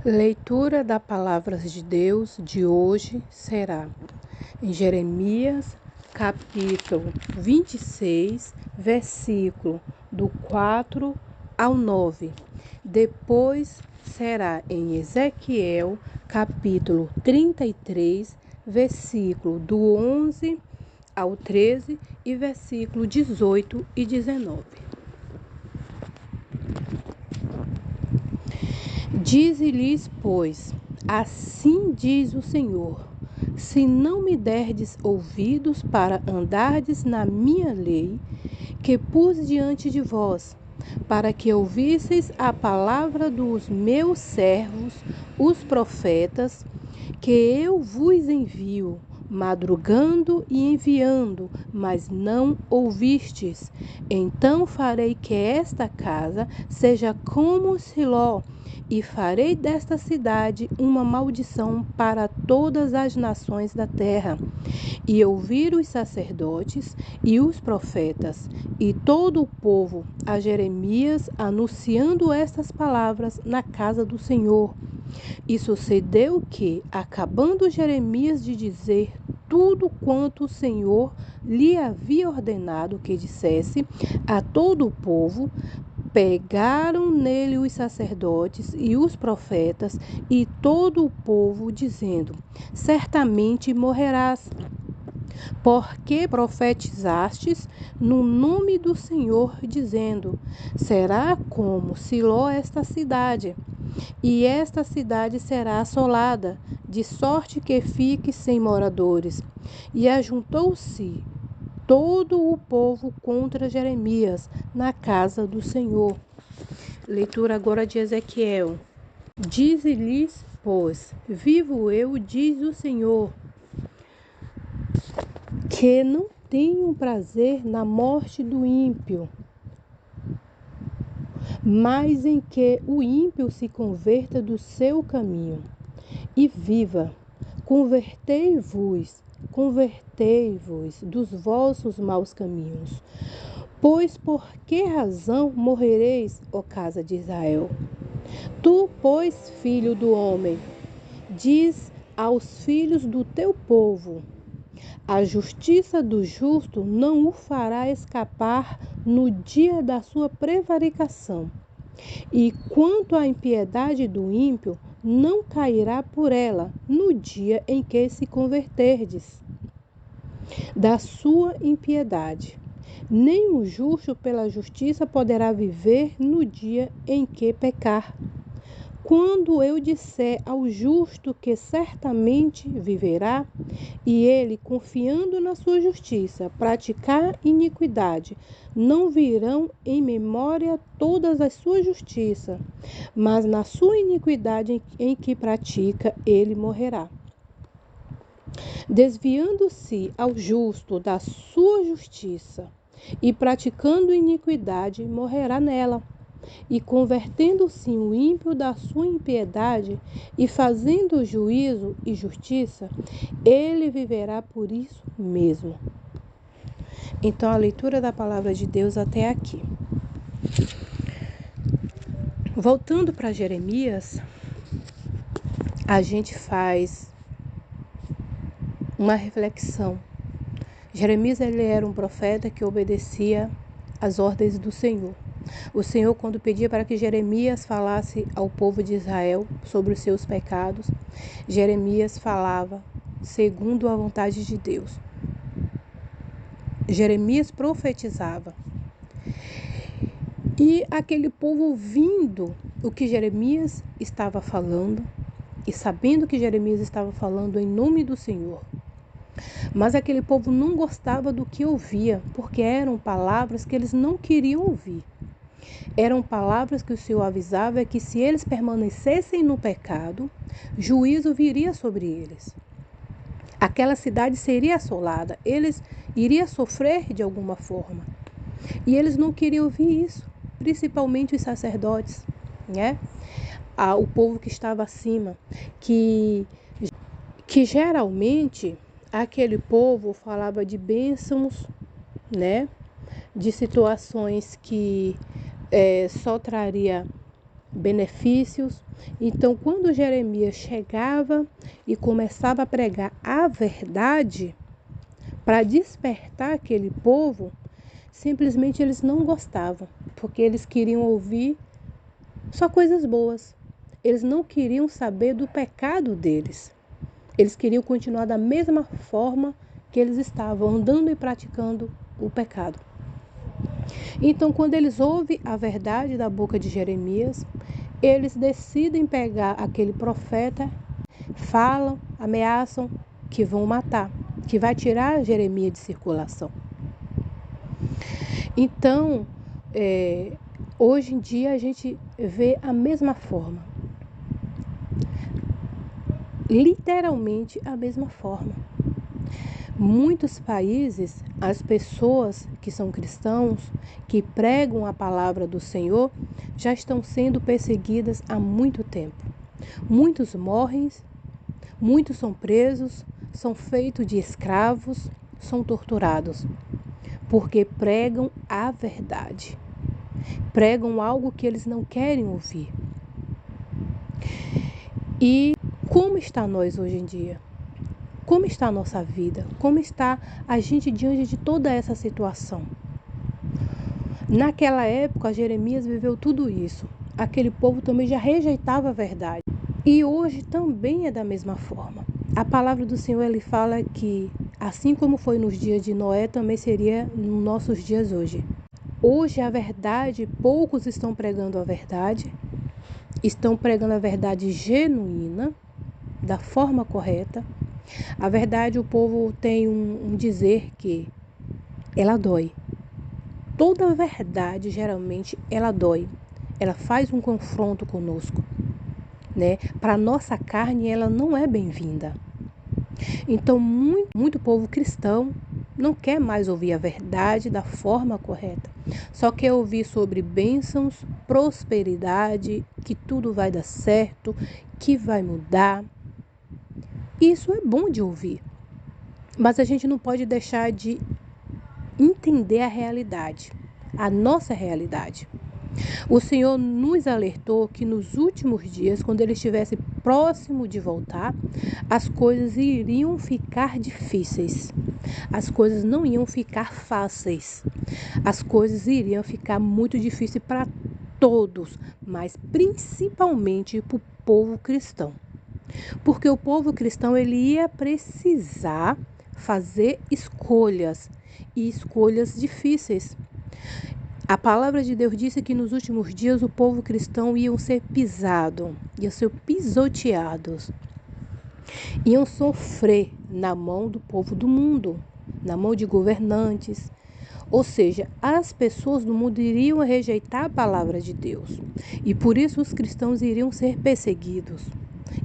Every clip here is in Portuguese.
Leitura da Palavra de Deus de hoje será em Jeremias, capítulo 26, versículo do 4 ao 9. Depois será em Ezequiel, capítulo 33, versículo do 11 ao 13 e versículo 18 e 19. Dize-lhes, pois, assim diz o Senhor: se não me derdes ouvidos para andardes na minha lei, que pus diante de vós, para que ouvisseis a palavra dos meus servos, os profetas, que eu vos envio, madrugando e enviando, mas não ouvistes. Então farei que esta casa seja como Siló, e farei desta cidade uma maldição para todas as nações da terra. E ouviram os sacerdotes e os profetas e todo o povo a Jeremias anunciando estas palavras na casa do Senhor. E sucedeu que, acabando Jeremias de dizer tudo quanto o Senhor lhe havia ordenado que dissesse a todo o povo, pegaram nele os sacerdotes e os profetas e todo o povo, dizendo: certamente morrerás, porque profetizastes no nome do Senhor, dizendo: será como Siló esta cidade, e esta cidade será assolada, de sorte que fique sem moradores. E ajuntou-se todo o povo contra Jeremias na casa do Senhor. Leitura agora de Ezequiel. Dize-lhes, pois, vivo eu, diz o Senhor, que não tenho prazer na morte do ímpio, mas em que o ímpio se converta do seu caminho e viva. Convertei-vos dos vossos maus caminhos. Pois por que razão morrereis, ó casa de Israel? Tu, pois, filho do homem, diz aos filhos do teu povo: a justiça do justo não o fará escapar no dia da sua prevaricação. E quanto à impiedade do ímpio, não cairá por ela no dia em que se converterdes da sua impiedade. Nem o justo pela justiça poderá viver no dia em que pecar. Quando eu disser ao justo que certamente viverá, e ele, confiando na sua justiça, praticar iniquidade, não virão em memória todas as suas justiças, mas na sua iniquidade em que pratica, ele morrerá. Desviando-se ao justo da sua justiça e praticando iniquidade, morrerá nela. E convertendo-se o ímpio da sua impiedade e fazendo juízo e justiça, ele viverá por isso mesmo. Então, a leitura da palavra de Deus até aqui. Voltando para Jeremias, a gente faz uma reflexão. Jeremias, ele era um profeta que obedecia às ordens do Senhor. O Senhor, quando pedia para que Jeremias falasse ao povo de Israel sobre os seus pecados, Jeremias falava segundo a vontade de Deus. Jeremias profetizava. E aquele povo, ouvindo o que Jeremias estava falando e sabendo que Jeremias estava falando em nome do Senhor, mas aquele povo não gostava do que ouvia, porque eram palavras que eles não queriam ouvir. Eram palavras que o Senhor avisava que se eles permanecessem no pecado, juízo viria sobre eles. Aquela cidade seria assolada, eles iriam sofrer de alguma forma. E eles não queriam ouvir isso, principalmente os sacerdotes, né? O povo que estava acima, que geralmente aquele povo falava de bênçãos, né? De situações que só traria benefícios. Então, quando Jeremias chegava e começava a pregar a verdade para despertar aquele povo, simplesmente eles não gostavam, porque eles queriam ouvir só coisas boas. Eles não queriam saber do pecado deles. Eles queriam continuar da mesma forma que eles estavam, andando e praticando o pecado. Então, quando eles ouvem a verdade da boca de Jeremias, eles decidem pegar aquele profeta, falam, ameaçam que vão matar, que vai tirar Jeremias de circulação. Então, hoje em dia a gente vê a mesma forma. Literalmente a mesma forma. Muitos países, as pessoas que são cristãos, que pregam a palavra do Senhor, já estão sendo perseguidas há muito tempo. Muitos morrem, muitos são presos, são feitos de escravos, são torturados, porque pregam a verdade. Pregam algo que eles não querem ouvir. E como está nós hoje em dia? Como está a nossa vida? Como está a gente diante de toda essa situação? Naquela época, Jeremias viveu tudo isso. Aquele povo também já rejeitava a verdade. E hoje também é da mesma forma. A palavra do Senhor, ele fala que, assim como foi nos dias de Noé, também seria nos nossos dias hoje. Hoje a verdade, poucos estão pregando a verdade genuína, da forma correta. A verdade, o povo tem um dizer que ela dói. Toda verdade, geralmente, ela dói. Ela faz um confronto conosco, né? Para a nossa carne, ela não é bem-vinda. Então, muito povo cristão não quer mais ouvir a verdade da forma correta. Só quer ouvir sobre bênçãos, prosperidade, que tudo vai dar certo, que vai mudar. Isso é bom de ouvir, mas a gente não pode deixar de entender a realidade, a nossa realidade. O Senhor nos alertou que nos últimos dias, quando Ele estivesse próximo de voltar, as coisas iriam ficar difíceis. As coisas não iam ficar fáceis. As coisas iriam ficar muito difíceis para todos, mas principalmente para o povo cristão. Porque o povo cristão ele ia precisar fazer escolhas, e escolhas difíceis. A palavra de Deus disse que nos últimos dias o povo cristão iam ser pisados, iam ser pisoteados, iam sofrer na mão do povo do mundo, na mão de governantes. Ou seja, as pessoas do mundo iriam rejeitar a palavra de Deus. E por isso os cristãos iriam ser perseguidos.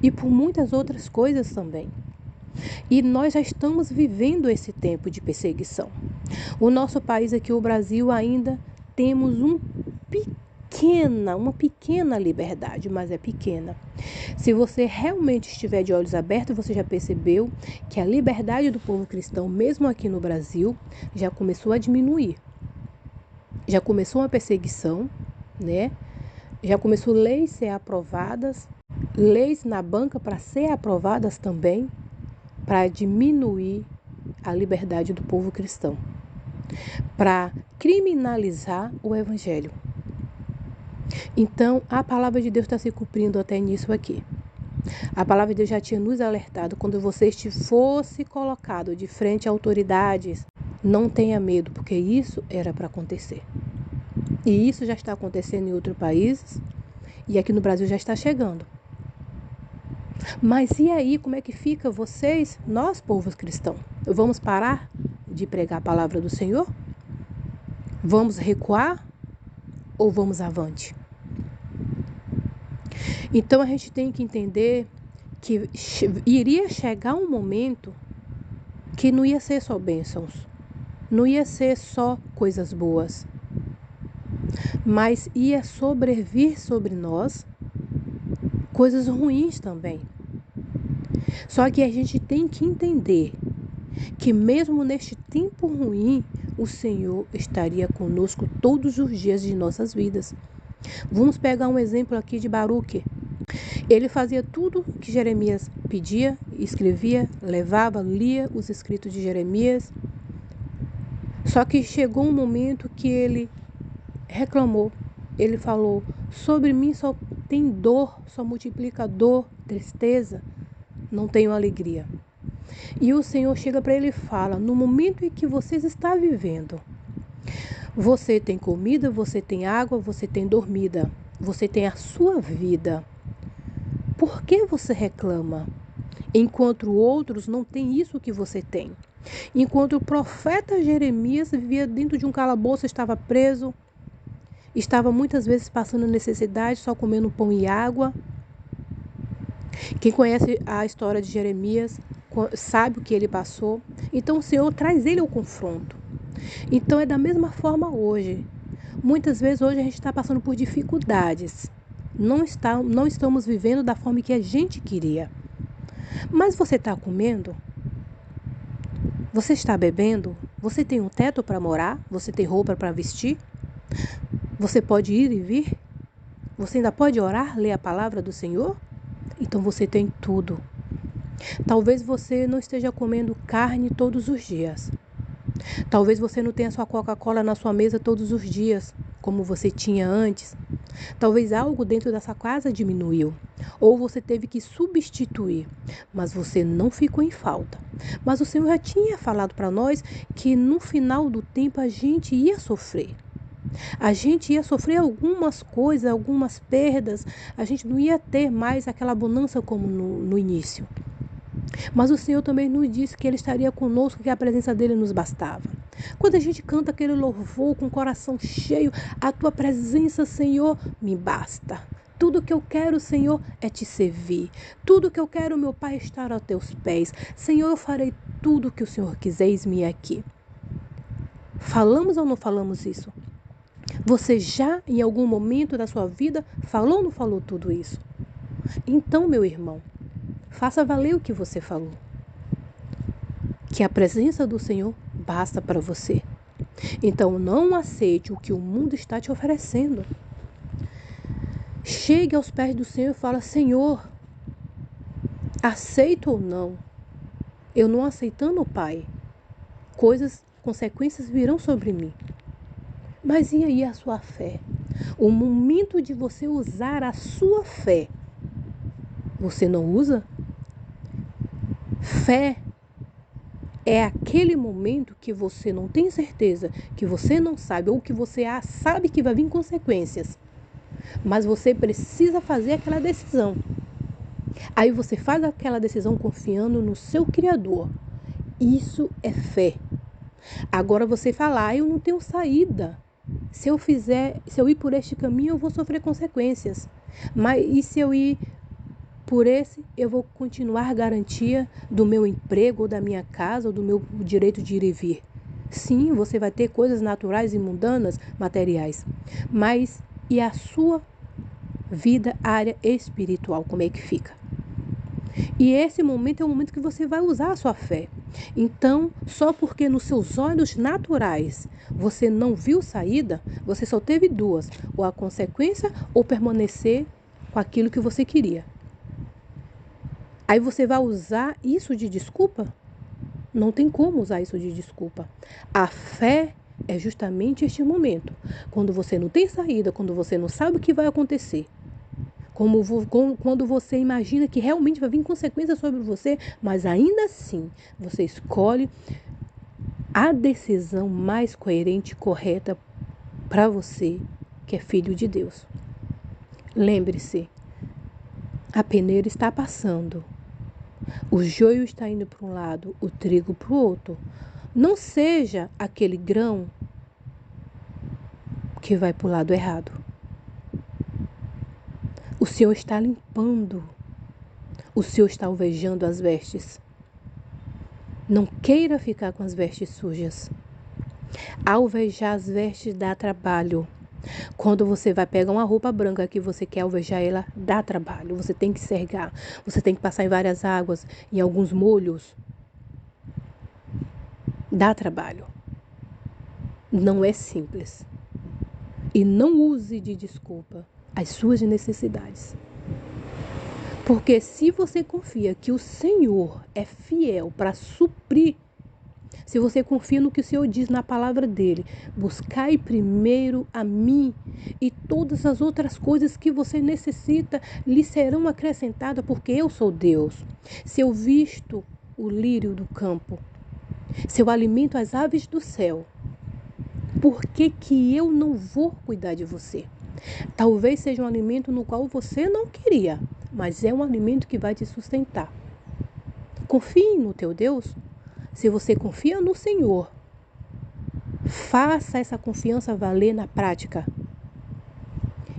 E por muitas outras coisas também. E nós já estamos vivendo esse tempo de perseguição. O nosso país aqui, o Brasil, ainda temos uma pequena liberdade, mas é pequena. Se você realmente estiver de olhos abertos, você já percebeu que a liberdade do povo cristão, mesmo aqui no Brasil, já começou a diminuir. Já começou uma perseguição, né? Já começou leis a ser aprovadas, leis na banca para ser aprovadas também, para diminuir a liberdade do povo cristão, para criminalizar o evangelho. Então, a palavra de Deus está se cumprindo até nisso aqui. A palavra de Deus já tinha nos alertado, quando você fosse colocado de frente a autoridades, não tenha medo, porque isso era para acontecer. E isso já está acontecendo em outros países, e aqui no Brasil já está chegando. Mas e aí, como é que fica vocês, nós, povos cristãos? Vamos parar de pregar a palavra do Senhor? Vamos recuar ou vamos avante? Então a gente tem que entender que iria chegar um momento que não ia ser só bênçãos, não ia ser só coisas boas, mas ia sobrevir sobre nós coisas ruins também. Só que a gente tem que entender que mesmo neste tempo ruim, o Senhor estaria conosco todos os dias de nossas vidas. Vamos pegar um exemplo aqui de Baruque. Ele fazia tudo que Jeremias pedia, escrevia, levava, lia os escritos de Jeremias. Só que chegou um momento que ele reclamou. Ele falou: sobre mim só tem dor, só multiplica dor, tristeza, não tenho alegria. E o Senhor chega para ele e fala: no momento em que você está vivendo, você tem comida, você tem água, você tem dormida, você tem a sua vida. Por que você reclama? Enquanto outros não têm isso que você tem. Enquanto o profeta Jeremias vivia dentro de um calabouço, estava preso, estava muitas vezes passando necessidade, só comendo pão e água. Quem conhece a história de Jeremias sabe o que ele passou. Então o Senhor traz ele ao confronto. Então é da mesma forma hoje. Muitas vezes hoje a gente está passando por dificuldades. Não estamos vivendo da forma que a gente queria. Mas você está comendo? Você está bebendo? Você tem um teto para morar? Você tem roupa para vestir? Você pode ir e vir? Você ainda pode orar, ler a palavra do Senhor? Então você tem tudo. Talvez você não esteja comendo carne todos os dias. Talvez você não tenha sua Coca-Cola na sua mesa todos os dias, como você tinha antes. Talvez algo dentro dessa casa diminuiu, ou você teve que substituir, mas você não ficou em falta. Mas o Senhor já tinha falado para nós que no final do tempo a gente ia sofrer. A gente ia sofrer algumas coisas, algumas perdas, a gente não ia ter mais aquela bonança como no início. Mas o Senhor também nos disse que Ele estaria conosco, que a presença dEle nos bastava. Quando a gente canta aquele louvor com o coração cheio, a Tua presença, Senhor, me basta. Tudo que eu quero, Senhor, é Te servir. Tudo que eu quero, meu Pai, é estar aos Teus pés. Senhor, eu farei tudo que o Senhor quiser aqui. Falamos ou não falamos isso? Você já, em algum momento da sua vida, falou ou não falou tudo isso? Então, meu irmão, faça valer o que você falou. Que a presença do Senhor basta para você. Então, não aceite o que o mundo está te oferecendo. Chegue aos pés do Senhor e fala: Senhor, aceito ou não? Eu não aceitando, Pai, consequências virão sobre mim. Mas e aí a sua fé? O momento de você usar a sua fé, você não usa? Fé é aquele momento que você não tem certeza, que você não sabe, ou que você sabe que vai vir consequências. Mas você precisa fazer aquela decisão. Aí você faz aquela decisão confiando no seu Criador. Isso é fé. Agora você fala: eu não tenho saída. Se eu ir por este caminho, eu vou sofrer consequências. Mas e se eu ir por esse, eu vou continuar a garantia do meu emprego, ou da minha casa, ou do meu direito de ir e vir. Sim, você vai ter coisas naturais e mundanas, materiais. Mas e a sua vida, área espiritual, como é que fica? E esse momento é o momento que você vai usar a sua fé. Então, só porque nos seus olhos naturais você não viu saída, você só teve duas: ou a consequência ou permanecer com aquilo que você queria. Aí você vai usar isso de desculpa? Não tem como usar isso de desculpa. A fé é justamente este momento, quando você não tem saída, quando você não sabe o que vai acontecer. Quando você imagina que realmente vai vir consequências sobre você, mas ainda assim você escolhe a decisão mais coerente e correta para você, que é filho de Deus. Lembre-se, a peneira está passando. O joio está indo para um lado, o trigo para o outro. Não seja aquele grão que vai para o lado errado. O Senhor está limpando. O Senhor está alvejando as vestes. Não queira ficar com as vestes sujas. Alvejar as vestes dá trabalho. Quando você vai pegar uma roupa branca que você quer alvejar ela, dá trabalho. Você tem que sergar. Você tem que passar em várias águas, em alguns molhos. Dá trabalho. Não é simples. E não use de desculpa as suas necessidades. Porque se você confia que o Senhor é fiel para suprir, se você confia no que o Senhor diz na palavra dele, buscai primeiro a mim e todas as outras coisas que você necessita lhe serão acrescentadas, porque eu sou Deus. Se eu visto o lírio do campo, se eu alimento as aves do céu, por que que eu não vou cuidar de você? Talvez seja um alimento no qual você não queria, mas é um alimento que vai te sustentar. Confie no teu Deus. Se você confia no Senhor, faça essa confiança valer na prática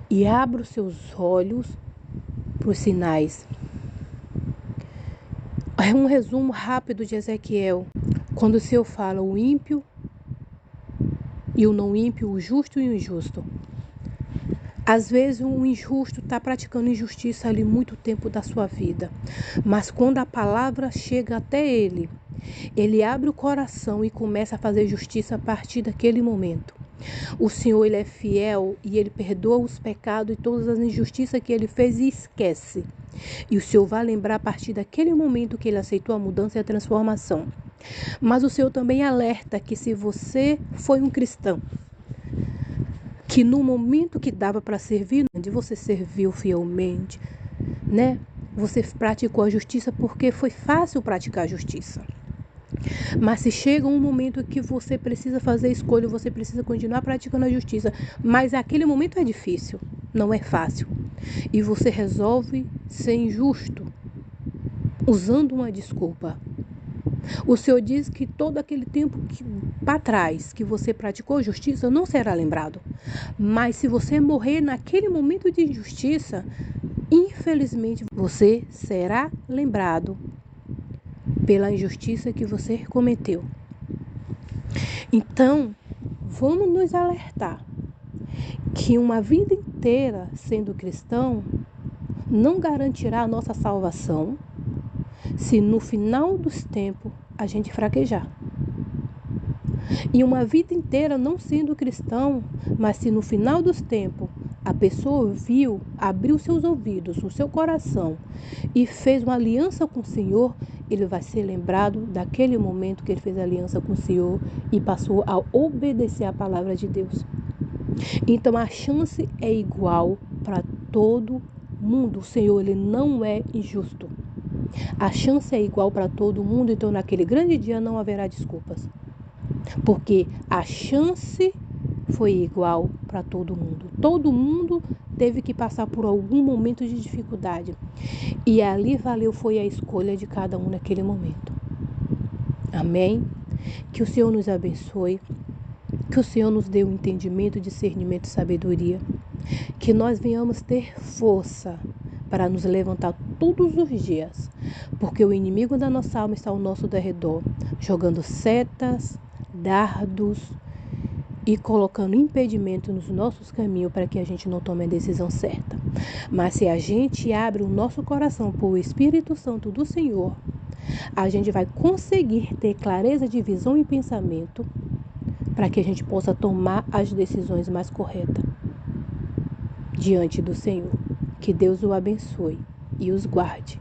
e abra os seus olhos para os sinais. É um resumo rápido de Ezequiel. Quando o Senhor fala o ímpio e o não ímpio, o justo e o injusto. Às vezes o injusto está praticando injustiça ali muito tempo da sua vida. Mas quando a palavra chega até ele, ele abre o coração e começa a fazer justiça a partir daquele momento. O Senhor, ele é fiel e ele perdoa os pecados e todas as injustiças que ele fez e esquece. E o Senhor vai lembrar a partir daquele momento que ele aceitou a mudança e a transformação. Mas o Senhor também alerta que se você foi um cristão, que no momento que dava para servir, você serviu fielmente, né? Você praticou a justiça porque foi fácil praticar a justiça. Mas se chega um momento que você precisa fazer escolha, você precisa continuar praticando a justiça, mas aquele momento é difícil, não é fácil. E você resolve ser injusto, usando uma desculpa. O Senhor diz que todo aquele tempo para trás que você praticou justiça não será lembrado. Mas se você morrer naquele momento de injustiça, infelizmente você será lembrado pela injustiça que você cometeu. Então, vamos nos alertar que uma vida inteira sendo cristão não garantirá a nossa salvação se no final dos tempos a gente fraquejar. E uma vida inteira não sendo cristão, mas se no final dos tempos a pessoa ouviu, abriu seus ouvidos, o seu coração e fez uma aliança com o Senhor, ele vai ser lembrado daquele momento que ele fez aliança com o Senhor e passou a obedecer a palavra de Deus. Então a chance é igual para todo mundo. O Senhor, ele não é injusto. A chance é igual para todo mundo, então naquele grande dia não haverá desculpas. Porque a chance foi igual para todo mundo. Todo mundo teve que passar por algum momento de dificuldade. E ali foi a escolha de cada um naquele momento. Amém? Que o Senhor nos abençoe. Que o Senhor nos dê um entendimento, discernimento e sabedoria. Que nós venhamos ter força para nos levantar todos os dias. Porque o inimigo da nossa alma está ao nosso derredor, jogando setas, dardos e colocando impedimento nos nossos caminhos para que a gente não tome a decisão certa. Mas se a gente abre o nosso coração para o Espírito Santo do Senhor, a gente vai conseguir ter clareza de visão e pensamento para que a gente possa tomar as decisões mais corretas diante do Senhor. Que Deus o abençoe e os guarde.